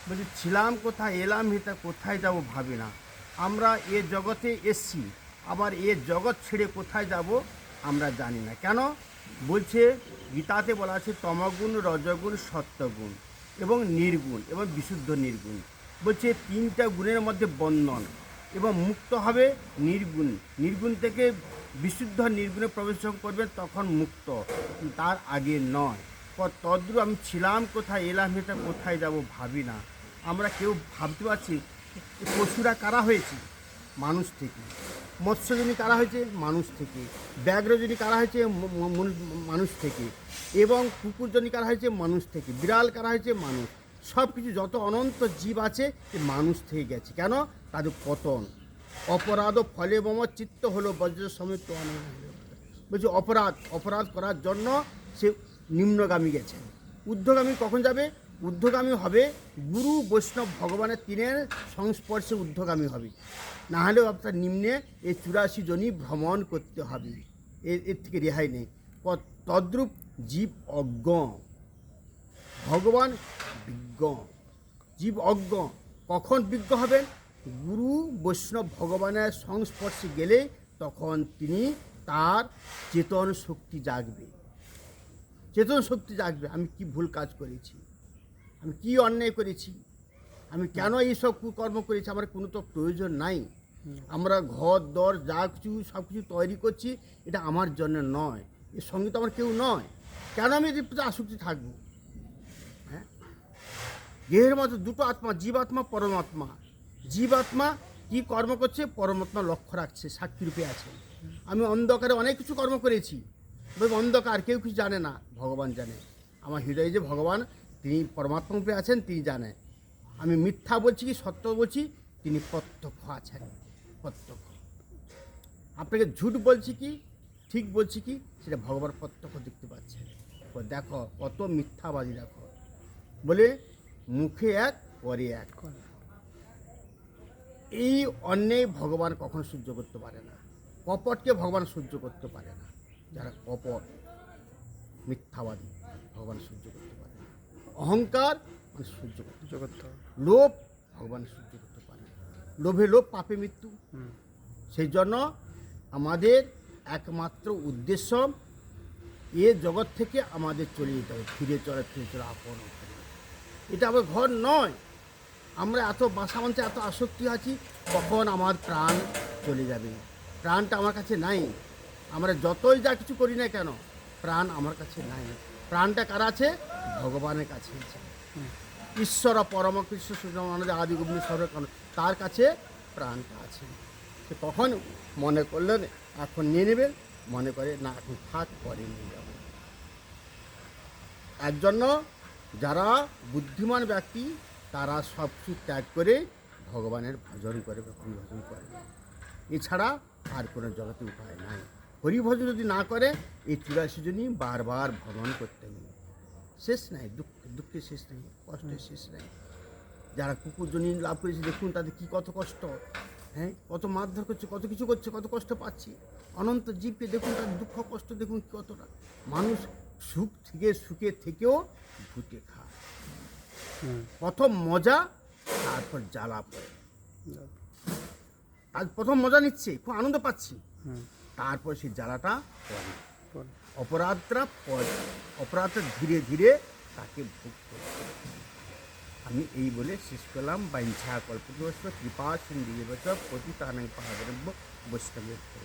বলছি ছিলাম কোথায়, এলাম হেতা, কোথায় যাব ভাবি না। আমরা এ জগতে এসছি, আবার এ জগৎ ছেড়ে কোথায় যাব আমরা জানি না। কেন? বলছে গীতাতে বলা আছে তমগুণ, রজগুণ, সত্যগুণ এবং নির্গুণ এবং বিশুদ্ধ নির্গুণ। বলছে তিনটা গুণের মধ্যে বন্ধন এবং মুক্ত হবে নির্গুণ। নির্গুণ থেকে বিশুদ্ধ নির্গুণে প্রবেশ যখন করবেন তখন মুক্ত, তার আগে নয়। তদ্রূপ আমি ছিলাম কোথায়, এলাম এটা, কোথায় যাব ভাবি না। আমরা কেউ ভাবতে পারছি পশুরা কারা হয়েছে? মানুষ থেকে। মৎস্যজনী কারা হয়েছে? মানুষ থেকে। ব্যাঘ্রজনী কারা হয়েছে? মানুষ থেকে। এবং কুকুরজনী কারা হয়েছে? মানুষ থেকে। বিড়াল কারা হয়েছে? মানুষ। সব কিছু যত অনন্ত জীব আছে মানুষ থেকে গেছে। কেন? তাদের পতন। অপরাধ ও ফলে মম চিত্ত হলো বজ্র সমেত। বলছে অপরাধ করার জন্য সে নিম্নগামী গেছে। ঊর্ধ্বগামী কখন যাবে? ঊর্ধ্বগামী হবে গুরু বৈষ্ণব ভগবানের তিনের সংস্পর্শে ঊর্ধ্বগামী হবে। না হলেও আপনার নিম্নে এই 84 জনই ভ্রমণ করতে হবে, এর থেকে রেহাই নেই। তদ্রূপ জীব অজ্ঞ, ভগবান বিজ্ঞ। জীব অজ্ঞ, কখন বিজ্ঞ হবেন? গুরু বৈষ্ণব ভগবানের সংস্পর্শে গেলে তখন তিনি তার চেতন শক্তি জাগবে। চেতন শক্তি জাগবে, আমি কি ভুল কাজ করেছি, আমি কি অন্যায় করেছি, আমি কেন এইসব কুকর্ম করেছি, আমার কোনো তো প্রয়োজন নাই। আমরা ঘর দর যা কিছু সব কিছু তৈরি করছি, এটা আমার জন্য নয়, এর সঙ্গে তো আমার কেউ নয়। কেন আমি এর প্রতি আসক্তি থাকবো? হ্যাঁ, দেহের মধ্যে দুটো আত্মা, জীবাত্মা পরমাত্মা। জীবাত্মা কি কর্ম করছে? পরমাত্মা লক্ষ্য রাখছে, সাক্ষী রূপে আছে। আমি অন্ধকারে অনেক কিছু কর্ম করেছি, অন্ধকার কেউ কিছু জানে না, ভগবান জানে। আমার হৃদয়ে যে ভগবান, তিনি পরমাত্মা রূপে আছেন, তিনি জানেন। আমি মিথ্যা বলছি কি সত্য বলছি, তিনি প্রত্যক্ষ আছেন, প্রত্যক্ষ। আপনাকে ঝুট বলছি কি ঠিক বলছি কি, সেটা ভগবান প্রত্যক্ষ দেখতে পাচ্ছেন। দেখো কত মিথ্যাবাদী, দেখো বলে মুখে এক পরে এক। এই অন্যায় ভগবান কখনো সহ্য করতে পারে না। কপটকে ভগবান সহ্য করতে পারে না। যারা কপট মিথ্যাবাদী ভগবান সহ্য করতে পারে না। অহংকার সহ্য করতে পারে। লোভ ভগবান সহ্য করতে পারে না। লোভে লোভ, পাপে মৃত্যু। সেই জন্য আমাদের একমাত্র উদ্দেশ্য এ জগৎ থেকে আমাদের চলে যেতে হবে, ফিরে চলে আপন। এটা আমার ঘর নয়। আমরা এত বাসা মঞ্চে এত আসক্তি আছি, কখন আমার প্রাণ চলে যাবে। প্রাণটা আমার কাছে নাই। আমরা যতই যা কিছু করি না কেন, প্রাণ আমার কাছে নাই। প্রাণটা কার আছে? ভগবানের কাছে আছে। ঈশ্বর পরম কৃষ্ণ আমাদের আদি গোবিন্দ সর্বকারণ, তার কাছে প্রাণটা আছে। সে কখন মনে করলেন এখন নিয়ে নেবেন, মনে করে না এখন থাক, পরে নিয়ে যাব। এর জন্য যারা বুদ্ধিমান ব্যক্তি তারা সব কিছু ত্যাগ করে ভগবানের ভজন করে, হরিভজন করে। এছাড়া আর কোনো জগতে উপায় নাই। হরিভজন যদি না করে এই 84 জনই বারবার ভ্রমণ করতে নেই, শেষ নাই। দুঃখের শেষ নেই, কষ্টের শেষ নেই। যারা কুকুরজনী লাভ করেছে দেখুন তাদের কী কত কষ্ট, হ্যাঁ, কত মারধর করছে, কত কিছু করছে, কত কষ্ট পাচ্ছে। অনন্ত জীবকে দেখুন, তাদের দুঃখ কষ্ট দেখুন কতটা। মানুষ সুখে থেকেও ঘুটে খায়। প্রথম মজা, তারপর জ্বালা পড়ে। আজ প্রথম মজা নিচ্ছে, খুব আনন্দ পাচ্ছি, তারপর সেই জ্বালাটা পড়ে। অপরাধটা ধীরে ধীরে তাকে ভোগ করতে। আমি এই বলে শেষ করলাম। বাইঞ্ছা কল্পতরুশ্চ কৃপা সিন্ধুভ্যশ্চ পতিতানাং পাবনেভ্যো বৈষ্ণবেভ্যো।